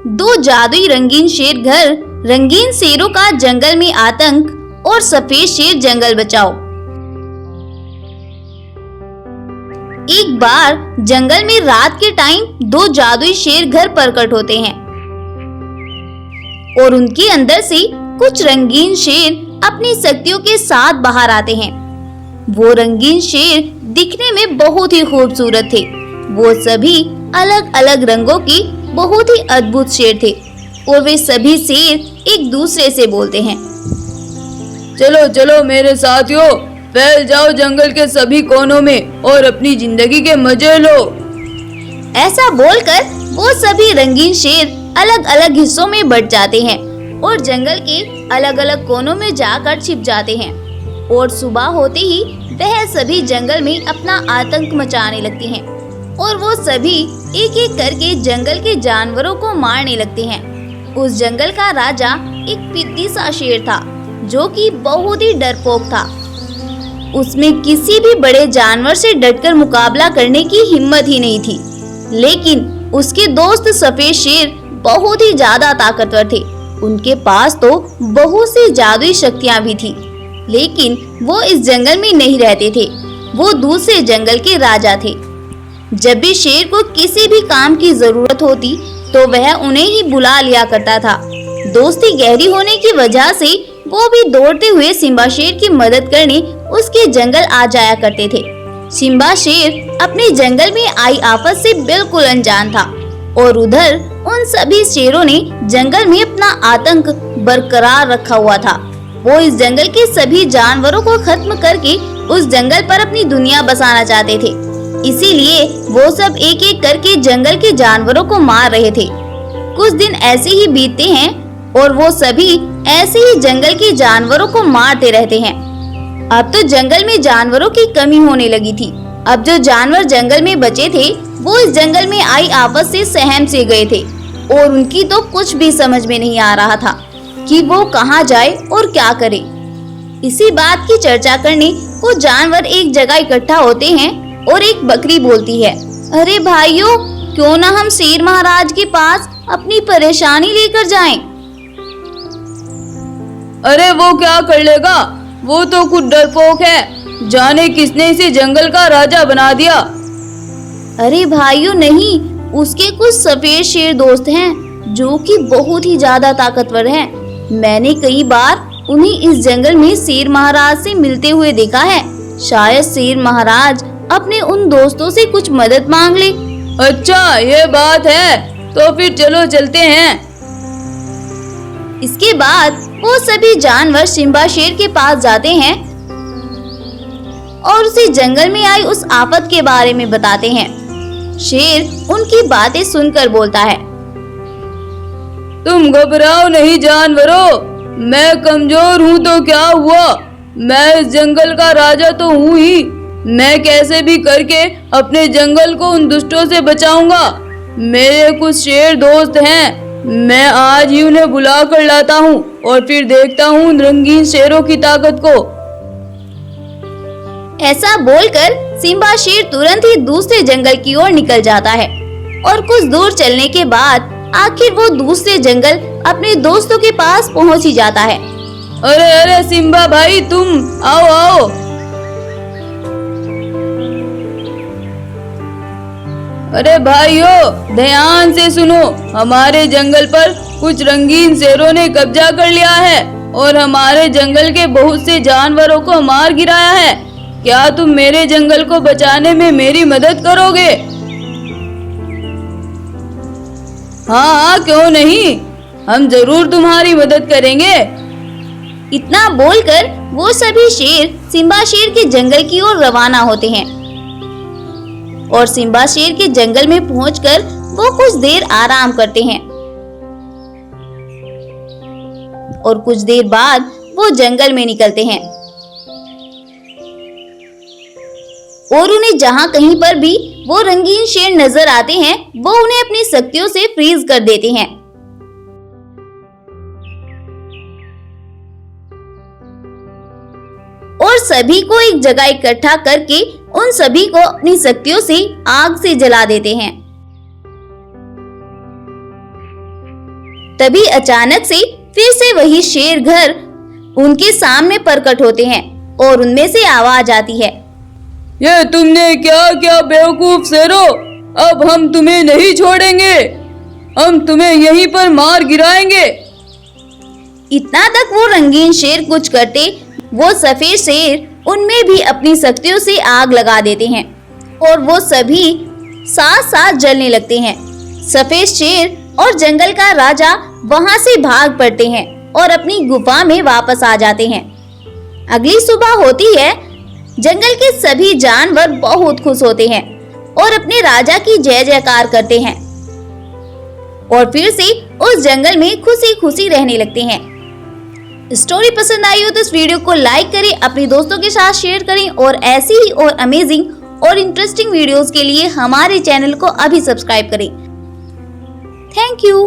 दो जादुई रंगीन शेर घर, रंगीन शेरों का जंगल में आतंक और सफेद शेर जंगल बचाओ। एक बार जंगल में रात के टाइम दो जादुई शेर घर प्रकट होते हैं और उनके अंदर से कुछ रंगीन शेर अपनी शक्तियों के साथ बाहर आते हैं। वो रंगीन शेर दिखने में बहुत ही खूबसूरत थे। वो सभी अलग अलग रंगों के बहुत ही अद्भुत शेर थे और वे सभी शेर एक दूसरे से बोलते हैं, चलो चलो मेरे साथियों, फैल जाओ जंगल के सभी कोनों में और अपनी जिंदगी के मजे लो। ऐसा बोलकर वो सभी रंगीन शेर अलग अलग हिस्सों में बट जाते हैं और जंगल के अलग अलग कोनों में जाकर छिप जाते हैं। और सुबह होते ही वह सभी जंगल में अपना आतंक मचाने लगते हैं और वो सभी एक एक करके जंगल के जानवरों को मारने लगते हैं। उस जंगल का राजा एक पिद्दी सा शेर था जो कि बहुत ही डरपोक था। उसमें किसी भी बड़े जानवर से डटकर मुकाबला करने की हिम्मत ही नहीं थी। लेकिन उसके दोस्त सफेद शेर बहुत ही ज्यादा ताकतवर थे। उनके पास तो बहुत सी जादुई शक्तियां भी थी, लेकिन वो इस जंगल में नहीं रहते थे। वो दूसरे जंगल के राजा थे। जब भी शेर को किसी भी काम की जरूरत होती तो वह उन्हें ही बुला लिया करता था। दोस्ती गहरी होने की वजह से वो भी दौड़ते हुए सिम्बा शेर की मदद करने उसके जंगल आ जाया करते थे। सिम्बा शेर अपने जंगल में आई आफत से बिल्कुल अनजान था और उधर उन सभी शेरों ने जंगल में अपना आतंक बरकरार रखा हुआ था। वो इस जंगल के सभी जानवरों को खत्म करके उस जंगल पर अपनी दुनिया बसाना चाहते थे। इसीलिए वो सब एक एक करके जंगल के जानवरों को मार रहे थे। कुछ दिन ऐसे ही बीतते हैं और वो सभी ऐसे ही जंगल के जानवरों को मारते रहते हैं। अब तो जंगल में जानवरों की कमी होने लगी थी। अब जो जानवर जंगल में बचे थे वो इस जंगल में आई आफत से सहम से गए थे और उनकी तो कुछ भी समझ में नहीं आ रहा था कि वो कहाँ जाए और क्या करे। इसी बात की चर्चा करने वो जानवर एक जगह इकट्ठा होते हैं और एक बकरी बोलती है, अरे भाइयों, क्यों ना हम शेर महाराज के पास अपनी परेशानी लेकर जाएं। अरे वो क्या कर लेगा, वो तो खुद डरपोक है। जाने किसने इसे जंगल का राजा बना दिया। अरे भाइयों नहीं, उसके कुछ सफेद शेर दोस्त हैं जो कि बहुत ही ज्यादा ताकतवर हैं। मैंने कई बार उन्हें इस जंगल में शेर महाराज से मिलते हुए देखा है। शायद शेर महाराज अपने उन दोस्तों से कुछ मदद मांग ले। अच्छा ये बात है, तो फिर चलो चलते हैं। इसके बाद वो सभी जानवर सिम्बा शेर के पास जाते हैं और उसे जंगल में आई उस आफत के बारे में बताते हैं। शेर उनकी बातें सुनकर बोलता है, तुम घबराओ नहीं जानवरों, मैं कमजोर हूँ तो क्या हुआ, मैं इस जंगल का राजा तो हूँ ही। मैं कैसे भी करके अपने जंगल को उन दुष्टों से बचाऊंगा। मेरे कुछ शेर दोस्त हैं, मैं आज ही उन्हें बुला कर लाता हूँ और फिर देखता हूँ रंगीन शेरों की ताकत को। ऐसा बोलकर सिम्बा शेर तुरंत ही दूसरे जंगल की ओर निकल जाता है और कुछ दूर चलने के बाद आखिर वो दूसरे जंगल अपने दोस्तों के पास पहुंच ही जाता है। अरे अरे सिम्बा भाई, तुम आओ आओ। अरे भाइयों ध्यान से सुनो, हमारे जंगल पर कुछ रंगीन शेरों ने कब्जा कर लिया है और हमारे जंगल के बहुत से जानवरों को मार गिराया है। क्या तुम मेरे जंगल को बचाने में मेरी मदद करोगे? हाँ हाँ क्यों नहीं, हम जरूर तुम्हारी मदद करेंगे। इतना बोलकर वो सभी शेर सिम्बा शेर के जंगल की ओर रवाना होते हैं और सिम्बा शेर के जंगल में पहुंचकर वो कुछ देर आराम करते हैं और कुछ देर बाद वो जंगल में निकलते हैं और उन्हें जहां कहीं पर भी वो रंगीन शेर नजर आते हैं वो उन्हें अपनी शक्तियों से फ्रीज कर देते हैं। और सभी को एक जगह इकट्ठा करके उन सभी को अपनी शक्तियों से आग से जला देते हैं। तभी अचानक से फिर से वही शेर घर उनके सामने प्रकट होते हैं और उनमें से आवाज आती है, ये तुमने क्या क्या बेवकूफ शेरों, अब हम तुम्हें नहीं छोड़ेंगे, हम तुम्हें यहीं पर मार गिराएंगे। इतना तक वो रंगीन शेर कुछ करते, वो सफेद शेर उनमें भी अपनी शक्तियों से आग लगा देते हैं और वो सभी साथ साथ जलने लगते हैं। सफेद शेर और जंगल का राजा वहां से भाग पड़ते हैं और अपनी गुफा में वापस आ जाते हैं। अगली सुबह होती है। जंगल के सभी जानवर बहुत खुश होते हैं और अपने राजा की जय जयकार करते हैं और फिर से उस जंगल में खुशी खुशी रहने लगते हैं। स्टोरी पसंद आई हो तो इस वीडियो को लाइक करें, अपने दोस्तों के साथ शेयर करें और ऐसी ही और अमेजिंग और इंटरेस्टिंग वीडियोस के लिए हमारे चैनल को अभी सब्सक्राइब करें। Thank you.